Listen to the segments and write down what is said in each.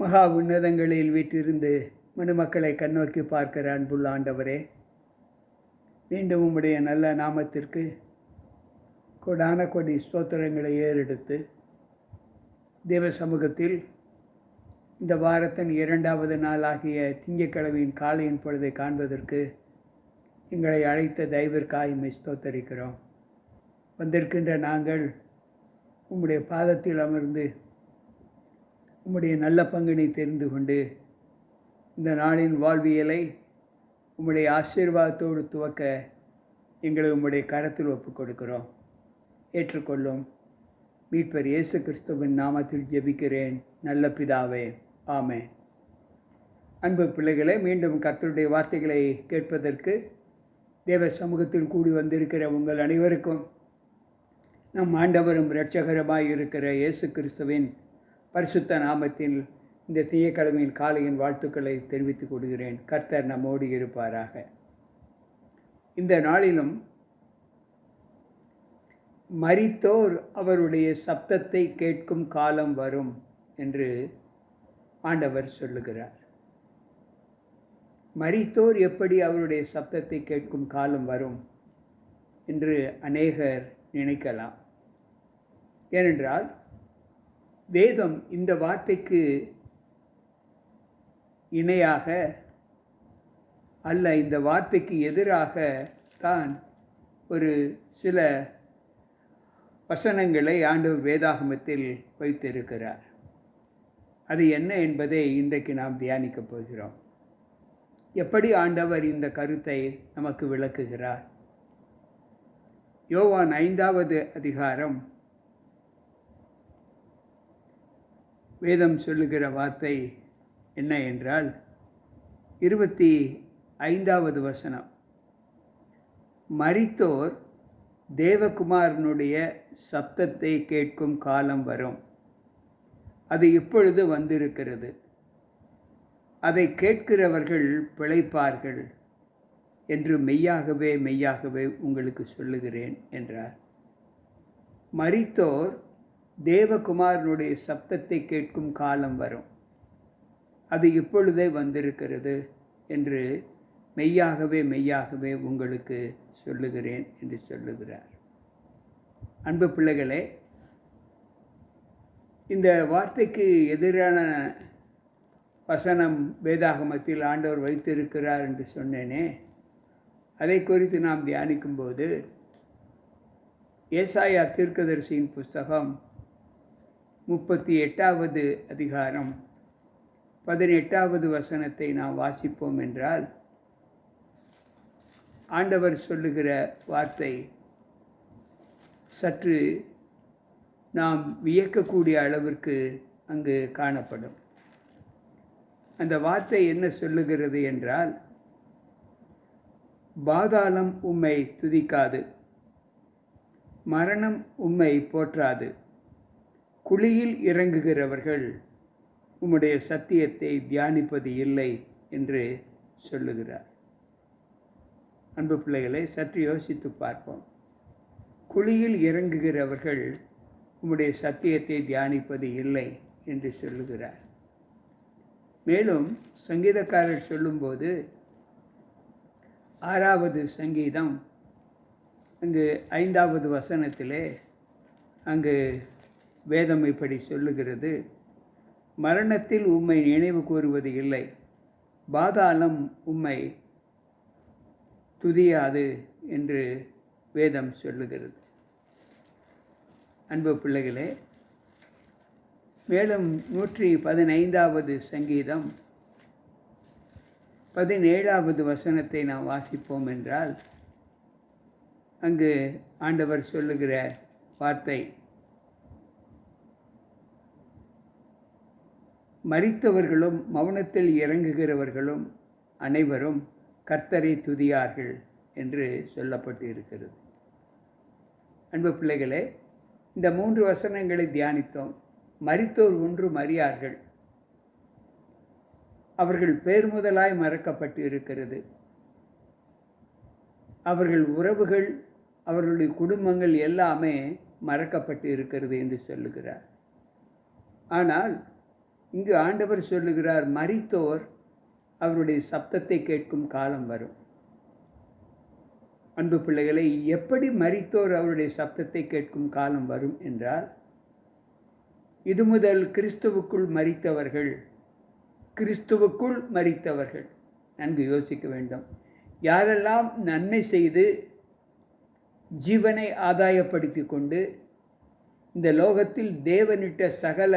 மகா உன்னதங்களில் வீற்றிருந்து மனுமக்களை கண்ணோக்கி பார்க்கிற அன்புள்ள ஆண்டவரே, மீண்டும் உம்முடைய நல்ல நாமத்திற்கு கொடான கொடி ஸ்தோத்திரங்களை ஏறெடுத்து தேவ சமூகத்தில் இந்த வாரத்தின் 2வது நாளாகிய திங்கட்கிழமையின் காலையின் பொழுதை காண்பதற்கு எங்களை அழைத்த தயவிற்காய் ஸ்தோத்தரிக்கிறோம். வந்திருக்கின்ற நாங்கள் உம்முடைய பாதத்தில் அமர்ந்து உம்முடைய நல்ல பங்கினை தெரிந்து கொண்டு இந்த நாளின் வாழ்வியலை உம்முடைய ஆசீர்வாதத்தோடு துவக்க எங்களை உம்முடைய கரத்தில் ஒப்புக் கொடுக்கிறோம். ஏற்றுக்கொள்ளும். மீட்பர் இயேசு கிறிஸ்துவின் நாமத்தில் ஜெபிக்கிறேன் நல்ல பிதாவே, ஆமென். அன்பு பிள்ளைகளே, மீண்டும் கர்த்தருடைய வார்த்தைகளை கேட்பதற்கு தேவ சமூகத்தில் கூடி வந்திருக்கிற உங்கள் அனைவருக்கும் நம் ஆண்டவரும் இரட்சகருமாய் இருக்கிற இயேசு கிறிஸ்துவின் பரிசுத்த நாமத்தில் இந்த திங்கட்கிழமையின் காலையின் வாழ்த்துக்களை தெரிவித்துக் கொள்கிறேன். கர்த்தர் நம்மோடு இருப்பாராக. இந்த நாளிலும் மரித்தோர் அவருடைய சப்தத்தை கேட்கும் காலம் வரும் என்று ஆண்டவர் சொல்லுகிறார். மரித்தோர் எப்படி அவருடைய சப்தத்தை கேட்கும் காலம் வரும் என்று அநேகர் நினைக்கலாம். ஏனென்றால் வேதம் இந்த வார்த்தைக்கு இணையாக அல்ல, இந்த வார்த்தைக்கு எதிராக தான் ஒரு சில வசனங்களை ஆண்டவர் வேதாகமத்தில் வைத்திருக்கிறார். அது என்ன என்பதை இன்றைக்கு நாம் தியானிக்கப் போகிறோம். எப்படி ஆண்டவர் இந்த கருத்தை நமக்கு விளக்குகிறார்? யோவான் 5வது அதிகாரம் வேதம் சொல்லுகிற வார்த்தை என்ன என்றால் 25வது வசனம், மரித்தோர் தேவகுமாரனுடைய சப்தத்தை கேட்கும் காலம் வரும், அது இப்பொழுது வந்திருக்கிறது, அதை கேட்கிறவர்கள் பிழைப்பார்கள் என்று மெய்யாகவே மெய்யாகவே உங்களுக்கு சொல்லுகிறேன் என்றார். மரித்தோர் தேவகுமாரனுடைய சப்தத்தை கேட்கும் காலம் வரும், அது இப்பொழுதே வந்திருக்கிறது என்று மெய்யாகவே மெய்யாகவே உங்களுக்கு சொல்லுகிறேன் என்று சொல்லுகிறார். அன்பு பிள்ளைகளே, இந்த வார்த்தைக்கு எதிரான வசனம் வேதாகமத்தில் ஆண்டவர் வைத்திருக்கிறார் என்று சொன்னேனே, அதை குறித்து நாம் தியானிக்கும்போது ஏசாயா தீர்க்கதரிசியின் புஸ்தகம் 38வது அதிகாரம் 18வது வசனத்தை நாம் வாசிப்போம் என்றால், ஆண்டவர் சொல்லுகிற வார்த்தை சற்று நாம் வியக்கக்கூடிய அளவிற்கு அங்கு காணப்படும். அந்த வார்த்தை என்ன சொல்லுகிறது என்றால், பாதாளம் உம்மை துதிக்காது, மரணம் உம்மை போற்றாது, குழியில் இறங்குகிறவர்கள் உம்முடைய சத்தியத்தை தியானிப்பது இல்லை என்று சொல்லுகிறார். அன்பு பிள்ளைகளை, சற்று யோசித்து பார்ப்போம். குழியில் இறங்குகிறவர்கள் உம்முடைய சத்தியத்தை தியானிப்பது இல்லை என்று சொல்லுகிறார். மேலும் சங்கீதக்காரர் சொல்லும்போது 6வது சங்கீதம் அங்கு 5வது வசனத்திலே அங்கு வேதம் இப்படி சொல்லுகிறது, மரணத்தில் உம்மை நினைவு கூறுவது இல்லை, பாதாளம் உம்மை துதியாது என்று வேதம் சொல்லுகிறது. அன்பு பிள்ளைகளே, மேலும் 115வது சங்கீதம் 17வது வசனத்தை நாம் வாசிப்போம் என்றால், அங்கு ஆண்டவர் சொல்லுகிற வார்த்தை, மரித்தவர்களும் மௌனத்தில் இறங்குகிறவர்களும் அனைவரும் கர்த்தரை துதியார்கள் என்று சொல்லப்பட்டு இருக்கிறது. அன்பு பிள்ளைகளே, இந்த 3 வசனங்களை தியானித்தோம். மரித்தோர் ஒன்றும் அறியார்கள், அவர்கள் பேர் முதலாய் மறக்கப்பட்டு இருக்கிறது. அவர்கள் உறவுகள், அவர்களுடைய குடும்பங்கள் எல்லாமே மறக்கப்பட்டு இருக்கிறது என்று சொல்லுகிறார். ஆனால் இங்கு ஆண்டவர் சொல்லுகிறார், மரித்தோர் அவருடைய சப்தத்தை கேட்கும் காலம் வரும். அன்பு பிள்ளைகளை, எப்படி மரித்தோர் அவருடைய சப்தத்தை கேட்கும் காலம் வரும் என்றால், இது முதல் கிறிஸ்துவுக்குள் மரித்தவர்கள் நன்கு யோசிக்க வேண்டும். யாரெல்லாம் நன்மை செய்து ஜீவனை ஆதாயப்படுத்தி கொண்டு இந்த லோகத்தில் தேவனிட்ட சகல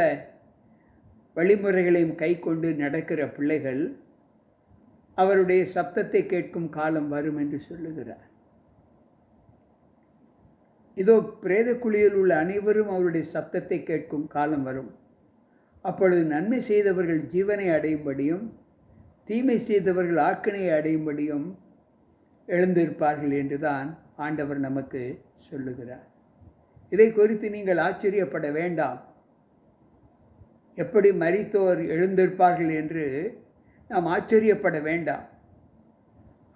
வழிமுறைகளையும் கை கொண்டு நடக்கிற பிள்ளைகள், அவருடைய சப்தத்தை கேட்கும் காலம் வரும் என்று சொல்லுகிறார். இதோ பிரேத குழியில் உள்ள அனைவரும் அவருடைய சப்தத்தை கேட்கும் காலம் வரும். அப்பொழுது நன்மை செய்தவர்கள் ஜீவனை அடையும்படியும் தீமை செய்தவர்கள் ஆக்கினையை அடையும்படியும் எழுந்திருப்பார்கள் என்றுதான் ஆண்டவர் நமக்கு சொல்லுகிறார். இதை குறித்து நீங்கள் ஆச்சரியப்பட வேண்டாம். எப்படி மரித்தோர் எழுந்திருப்பார்கள் என்று நாம் ஆச்சரியப்பட வேண்டாம்.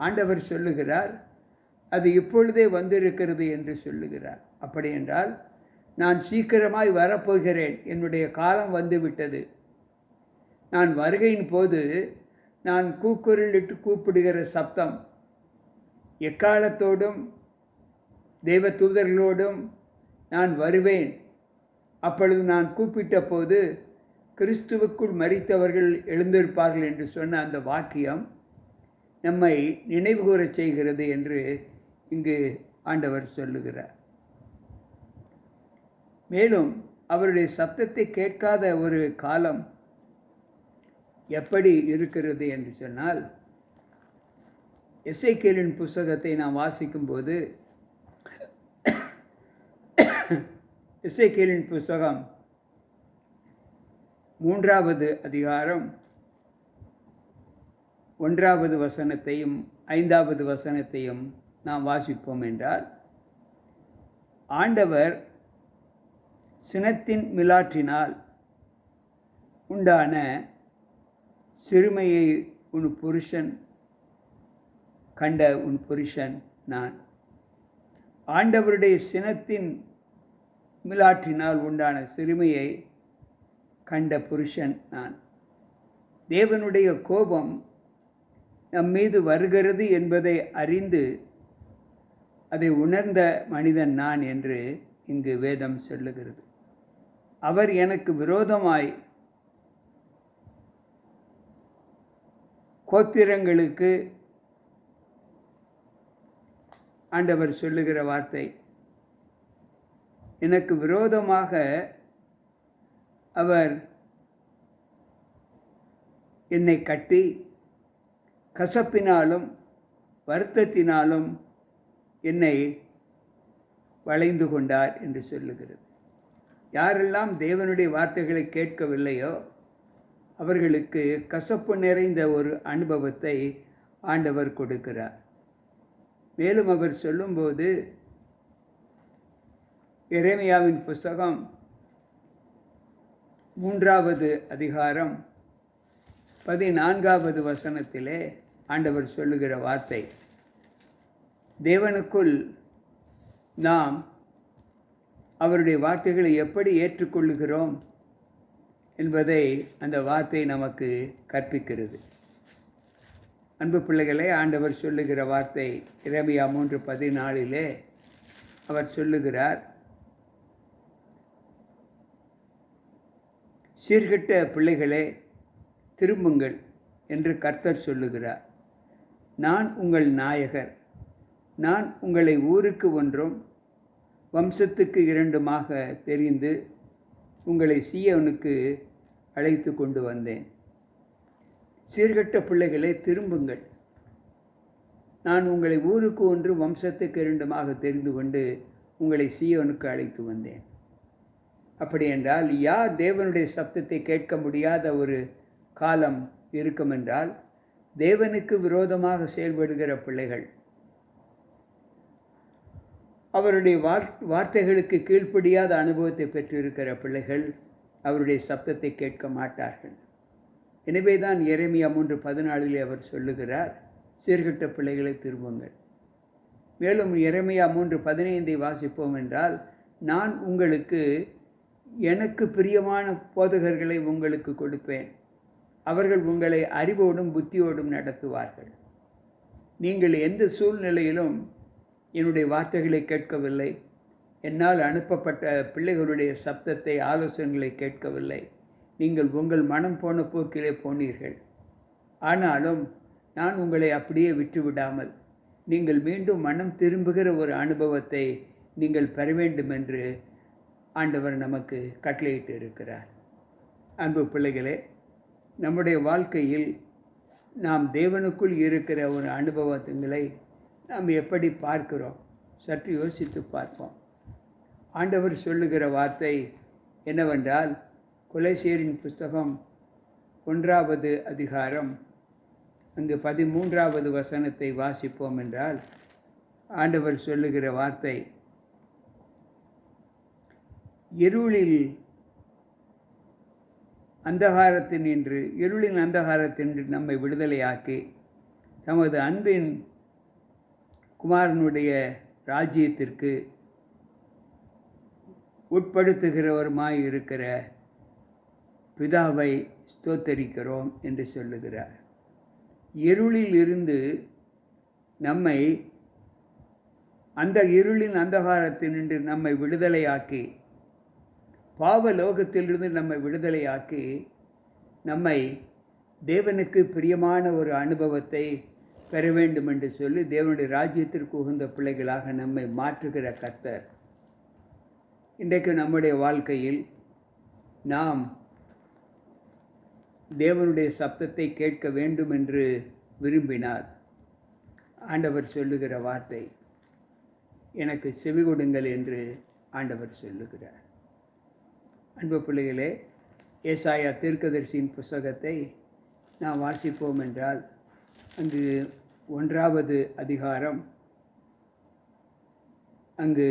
ஆண்டவர் சொல்லுகிறார், அது இப்பொழுதே வந்திருக்கிறது என்று சொல்லுகிறார். அப்படி என்றால், நான் சீக்கிரமாய் வரப்போகிறேன், என்னுடைய காலம் வந்துவிட்டது. நான் வருகையின் போது நான் கூக்குரலிட்டு கூப்பிடுகிற சப்தம், எக்காலத்தோடும் தெய்வ தூதர்களோடும் நான் வருவேன். அப்பொழுது நான் கூப்பிட்ட போது கிறிஸ்துவுக்குள் மரித்தவர்கள் எழுந்திருப்பார்கள் என்று சொன்ன அந்த வாக்கியம் நம்மை நினைவுகூரச் செய்கிறது என்று இங்கு ஆண்டவர் சொல்லுகிறார். மேலும் அவருடைய சப்தத்தை கேட்காத ஒரு காலம் எப்படி இருக்கிறது என்று சொன்னால், எசேக்கியேலின் புஸ்தகத்தை நாம் வாசிக்கும்போது, எசேக்கியேலின் புஸ்தகம் 3வது அதிகாரம் 1வது வசனத்தையும் 5வது வசனத்தையும் நாம் வாசிப்போம் என்றால், ஆண்டவர் சினத்தின் மிலாற்றினால் உண்டான சிறுமையை உன் புருஷன் கண்ட உன் புருஷன் நான். ஆண்டவருடைய சினத்தின் மிலாற்றினால் உண்டான சிறுமையை கண்ட புருஷன் நான். தேவனுடைய கோபம் நம் மீது வருகிறது என்பதை அறிந்து அதை உணர்ந்த மனிதன் நான் என்று இங்கு வேதம் சொல்லுகிறது. அவர் எனக்கு விரோதமாய் கோத்திரங்களுக்கு ஆண்டவர் சொல்லுகிற வார்த்தை, எனக்கு விரோதமாக அவர் என்னை கட்டி கசப்பினாலும் வருத்தத்தினாலும் என்னை வளைந்து கொண்டார் என்று சொல்லுகிறது. யாரெல்லாம் தேவனுடைய வார்த்தைகளை கேட்கவில்லையோ அவர்களுக்கு கசப்பு நிறைந்த ஒரு அனுபவத்தை ஆண்டவர் கொடுக்கிறார். மேலும் அவர் சொல்லும்போது, எரேமியாவின் புஸ்தகம் 3வது அதிகாரம் 14வது வசனத்திலே ஆண்டவர் சொல்லுகிற வார்த்தை, தேவனுக்குள் நாம் அவருடைய வார்த்தைகளை எப்படி ஏற்றுக்கொள்ளுகிறோம் என்பதை அந்த வார்த்தை நமக்கு கற்பிக்கிறது. அன்பு பிள்ளைகளே, ஆண்டவர் சொல்லுகிற வார்த்தை எரேமியா 3:14 அவர் சொல்லுகிறார், சீர்கெட்ட பிள்ளைகளே திரும்புங்கள் என்று கர்த்தர் சொல்லுகிறார். நான் உங்கள் நாயகர், நான் உங்களை ஊருக்கு ஒன்றும் வம்சத்துக்கு 2மாக தெரிந்து உங்களை சீயோனுக்கு அழைத்து கொண்டு வந்தேன். சீர்கெட்ட பிள்ளைகளே திரும்புங்கள், நான் உங்களை ஊருக்கு ஒன்று வம்சத்துக்கு 2மாக தெரிந்து கொண்டு உங்களை சீயோனுக்கு அழைத்து வந்தேன். அப்படி என்றால் யார் தேவனுடைய சப்தத்தை கேட்க முடியாத ஒரு காலம் இருக்கும் என்றால், தேவனுக்கு விரோதமாக செயல்படுகிற பிள்ளைகள், அவருடைய வார்த்தைகளுக்கு கீழ்ப்படியாத அனுபவத்தை பெற்றிருக்கிற பிள்ளைகள் அவருடைய சப்தத்தை கேட்க மாட்டார்கள். எனவே தான் எரேமியா 3:14 அவர் சொல்லுகிறார், சீர்கெட்ட பிள்ளைகளை திரும்புங்கள். மேலும் எரேமியா 3:15 வாசிப்போம் என்றால், நான் உங்களுக்கு எனக்கு பிரியமான போதகர்களை உங்களுக்கு கொடுப்பேன். அவர்கள் உங்களை அறிவோடும் புத்தியோடும் நடத்துவார்கள். நீங்கள் எந்த சூழ்நிலையிலும் என்னுடைய வார்த்தைகளை கேட்கவில்லை, என்னால் அனுப்பப்பட்ட பிள்ளைகளுடைய சப்தத்தை, ஆலோசனைகளை கேட்கவில்லை. நீங்கள் உங்கள் மனம் போன போக்கிலே போனீர்கள். ஆனாலும் நான் உங்களை அப்படியே விட்டுவிடாமல் நீங்கள் மீண்டும் மனம் திரும்புகிற ஒரு அனுபவத்தை நீங்கள் பெற வேண்டும் என்று ஆண்டவர் நமக்கு கட்டளையிட்டு இருக்கிறார். அன்பு பிள்ளைகளே, நம்முடைய வாழ்க்கையில் நாம் தேவனுக்குள் இருக்கிற ஒரு அனுபவங்களை நாம் எப்படி பார்க்கிறோம்? சற்று யோசித்து பார்ப்போம். ஆண்டவர் சொல்லுகிற வார்த்தை என்னவென்றால், கொலோசியரின் புஸ்தகம் 1வது அதிகாரம் அங்கு 13வது வசனத்தை வாசிப்போம் என்றால், ஆண்டவர் சொல்லுகிற வார்த்தை, இருளின் அந்தகாரத்தினின்று நம்மை விடுதலையாக்கி தமது அன்பின் குமாரனுடைய ராஜ்யத்திற்கு உட்படுத்துகிறவருமாய் இருக்கிற பிதாவை ஸ்தோத்தரிக்கிறோம் என்று சொல்லுகிறார். இருளில் இருந்து நம்மை, அந்த இருளின் அந்தகாரத்தினின்று நம்மை விடுதலையாக்கி, பாவலோகத்திலிருந்து நம்மை விடுதலையாக்கி, நம்மை தேவனுக்கு பிரியமான ஒரு அனுபவத்தை பெற வேண்டும் என்று சொல்லி தேவனுடைய ராஜ்யத்திற்கு உகந்த பிள்ளைகளாக நம்மை மாற்றுகிற கர்த்தர். இன்றைக்கு நம்முடைய வாழ்க்கையில் நாம் தேவனுடைய சப்தத்தை கேட்க வேண்டும் என்று விரும்பினார். ஆண்டவர் சொல்லுகிற வார்த்தை, எனக்கு செவி கொடுங்கள் என்று ஆண்டவர் சொல்லுகிறார். அன்பு பிள்ளைகளே, ஏசாயா தீர்க்கதரிசியின் புஸ்தகத்தை நாம் வாசிப்போம் என்றால், அங்கு 1வது அதிகாரம் அங்கு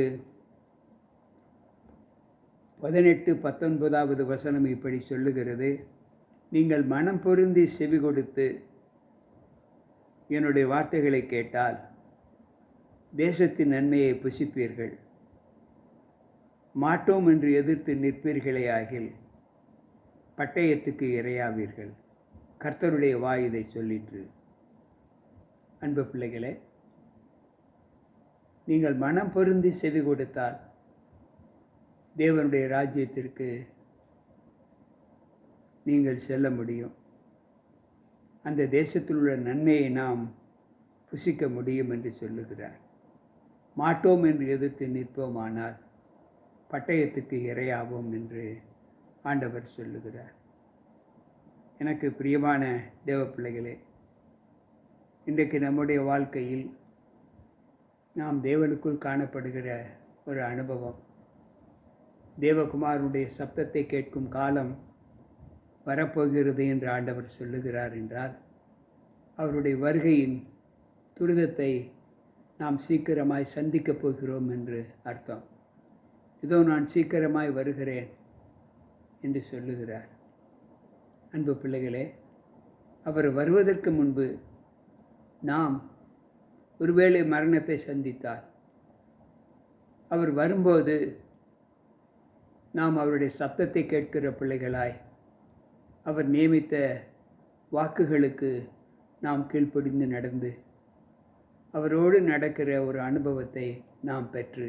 18-19வது வசனம் இப்படி சொல்லுகிறது, நீங்கள் மனம் பொருந்தி செவி கொடுத்து என்னுடைய வார்த்தைகளை கேட்டால் தேசத்தின் நன்மையை புசிப்பீர்கள். மாட்டோம் என்று எதிர்த்து நிற்பீர்களே ஆகில் பட்டயத்துக்கு இரையாவீர்கள். கர்த்தருடைய வாய் இதை சொல்லிற்று. அன்பு பிள்ளைகளே, நீங்கள் மனம் பொருந்தி செவி கொடுத்தால் தேவனுடைய ராஜ்யத்திற்கு நீங்கள் செல்ல முடியும். அந்த தேசத்தில் உள்ள நன்மையை நாம் புசிக்க முடியும் என்று சொல்லுகிறார். மாட்டோம் என்று எதிர்த்து நிற்போமானால் பட்டயத்துக்கு இரையாவோம் என்று ஆண்டவர் சொல்லுகிறார். எனக்கு பிரியமான தேவ பிள்ளைகளே, இன்றைக்கு நம்முடைய வாழ்க்கையில் நாம் தேவனுக்குள் காணப்படுகிற ஒரு அனுபவம், தேவகுமாரனுடைய சப்தத்தை கேட்கும் காலம் வரப்போகிறது என்று ஆண்டவர் சொல்லுகிறார் என்றால், அவருடைய வருகையின் துரிதத்தை நாம் சீக்கிரமாய் சந்திக்கப் போகிறோம் என்று அர்த்தம். இதோ நான் சீக்கிரமாய் வருகிறேன் என்று சொல்லுகிறார். அன்பு பிள்ளைகளே, அவர் வருவதற்கு முன்பு நாம் ஒருவேளை மரணத்தை சந்தித்தார், அவர் வரும்போது நாம் அவருடைய சப்தத்தை கேட்கிற பிள்ளைகளாய், அவர் நியமித்த வாக்குகளுக்கு நாம் கீழ்ப்படிந்து நடந்து அவரோடு நடக்கிற ஒரு அனுபவத்தை நாம் பெற்று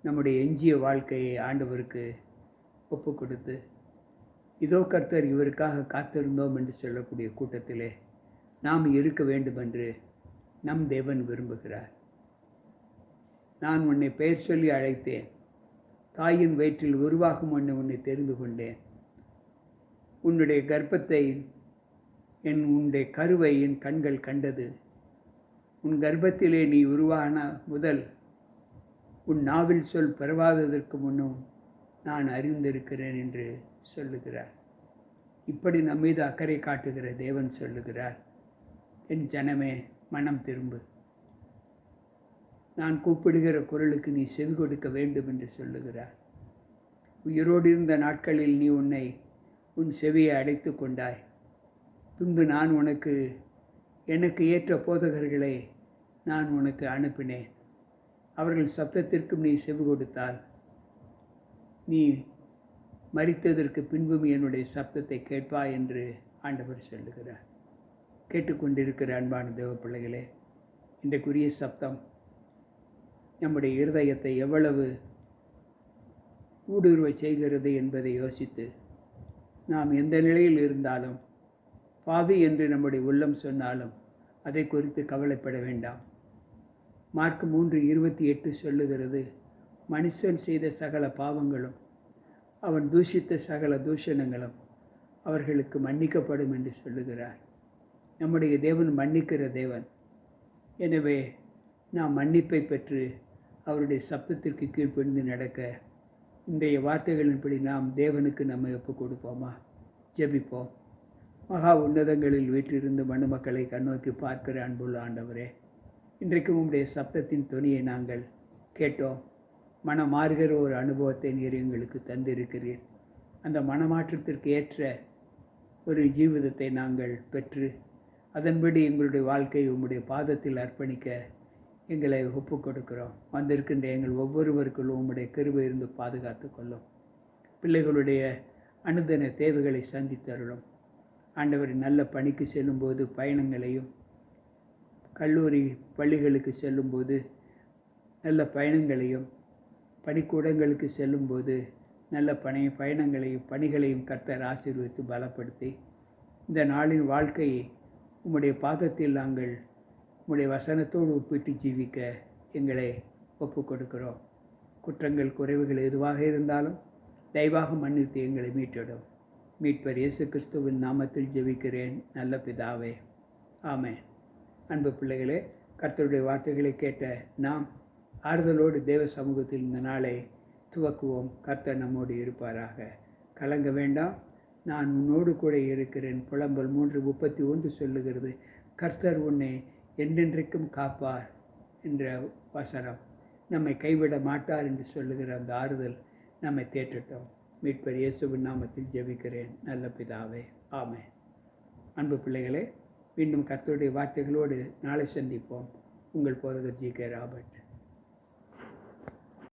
நம்முடைய எஞ்சிய வாழ்க்கையை ஆண்டவருக்கு ஒப்பு கொடுத்து, இதோ கர்த்தர் இவருக்காக காத்திருந்தோம் என்று சொல்லக்கூடிய கூட்டத்திலே நாம் இருக்க வேண்டும் என்று நம் தேவன் விரும்புகிறார். நான் உன்னை பெயர் சொல்லி அழைத்தேன், தாயின் வயிற்றில் உருவாகும் முன்னே உன்னை தெரிந்து கொண்டேன், உன்னுடைய கர்ப்பத்தை உன்னுடைய கருவை என் கண்கள் கண்டது, உன் கர்ப்பத்திலே நீ உருவான முதல் உன் நாவில் சொல் பெறவாததற்கு முன்னும் நான் அறிந்திருக்கிறேன் என்று சொல்லுகிறார். இப்படி நம் மீது அக்கறை காட்டுகிற தேவன் சொல்லுகிறார், என் ஜனமே மனம் திரும்பு, நான் கூப்பிடுகிற குரலுக்கு நீ செவி கொடுக்க வேண்டும் என்று சொல்லுகிறார். உயிரோடு இருந்த நாட்களில் நீ உன் செவியை அடைத்து கொண்டாய். பின்பு நான் எனக்கு ஏற்ற போதகர்களை நான் உனக்கு அனுப்பினேன். அவர்கள் சப்தத்திற்கும் நீ செவி கொடுத்தால் நீ மரித்ததற்கு பின்பும் என்னுடைய சப்தத்தை கேட்பாய் என்று ஆண்டவர் சொல்லுகிறார். கேட்டுக்கொண்டிருக்கிற அன்பான தேவ பிள்ளைகளே, இன்றைக்குரிய சப்தம் நம்முடைய இருதயத்தை எவ்வளவு ஊடுருவ செய்கிறது என்பதை யோசித்து, நாம் எந்த நிலையில் இருந்தாலும், பாவி என்று நம்முடைய உள்ளம் சொன்னாலும் அதை குறித்து கவலைப்பட வேண்டாம். மார்க் 3:28 சொல்லுகிறது, மனுஷன் செய்த சகல பாவங்களும் அவன் தூஷித்த சகல தூஷணங்களும் அவர்களுக்கு மன்னிக்கப்படும் என்று சொல்லுகிறார். நம்முடைய தேவன் மன்னிக்கிற தேவன். எனவே நாம் மன்னிப்பை பெற்று அவருடைய சப்தத்திற்கு கீழ்ப்படிந்து நடக்க இன்றைய வார்த்தைகளின்படி நாம் தேவனுக்கு நம்மை ஒப்புக் கொடுப்போமா? ஜெபிப்போம். மகா உன்னதங்களில் வீற்றிருந்து மனுமக்களை கண்ணோக்கி பார்க்கிற அன்புள்ள ஆண்டவரே, இன்றைக்கு உம்முடைய சப்தத்தின் துணியை நாங்கள் கேட்டோம். மனம் மாறுகிற ஒரு அனுபவத்தை நீர் எங்களுக்கு தந்திருக்கிறீர். அந்த மனமாற்றத்திற்கு ஏற்ற ஒரு ஜீவிதத்தை நாங்கள் பெற்று அதன்படி எங்களுடைய வாழ்க்கையை உம்முடைய பாதத்தில் அர்ப்பணிக்க எங்களை ஒப்புக் கொடுக்கிறோம். வந்திருக்கின்ற எங்கள் ஒவ்வொருவருக்குள்ளும் உம்முடைய கிருபை இருந்து பாதுகாத்து கொள்ளும். பிள்ளைகளுடைய அனுதின தேவைகளை சந்தித்தருளும். ஆண்டவர் நல்ல பணிக்கு செல்லும்போது பயணங்களையும், கல்லூரி பள்ளிகளுக்கு செல்லும்போது நல்ல பயணங்களையும், பணிக்கூடங்களுக்கு செல்லும்போது நல்ல பயணங்களையும் பணிகளையும் கர்த்தர் ஆசீர்வதித்து பலப்படுத்தி இந்த நாளின் வாழ்க்கையை உம்முடைய பாதத்தில் நாங்கள் உம்முடைய வசனத்தோடு ஒப்பிட்டு ஜீவிக்க எங்களை ஒப்புக் கொடுக்கிறோம். குற்றங்கள் குறைவுகள் எதுவாக இருந்தாலும் தயவாக மன்னித்து எங்களை மீட்டிடும். மீட்பர் இயேசு கிறிஸ்துவின் நாமத்தில் ஜெபிக்கிறேன் நல்ல பிதாவே, ஆமென். அன்பு பிள்ளைகளே, கர்த்தருடைய வார்த்தைகளை கேட்ட நாம் ஆறுதலோடு தேவ சமூகத்தில் இந்த நாளை துவக்குவோம். கர்த்தர் நம்மோடு இருப்பாராக. கலங்க வேண்டாம், நான் உன்னோடு கூட இருக்கிறேன். புலம்பல் 3:31 சொல்லுகிறது, கர்த்தர் உன்னை என்றென்றைக்கும் காப்பார் என்ற வசனம். நம்மை கைவிட மாட்டார் என்று சொல்லுகிற அந்த ஆறுதல் நம்மை தேற்றட்டும். மீட்பர் இயேசுவின் நாமத்தில் ஜெபிக்கிறேன் நல்ல பிதாவே, ஆமென். அன்பு பிள்ளைகளே, மீண்டும் கர்த்தருடைய வார்த்தைகளோடு நாளை சந்திப்போம். உங்கள் போதகர் ஜி.கே. ராபர்ட்.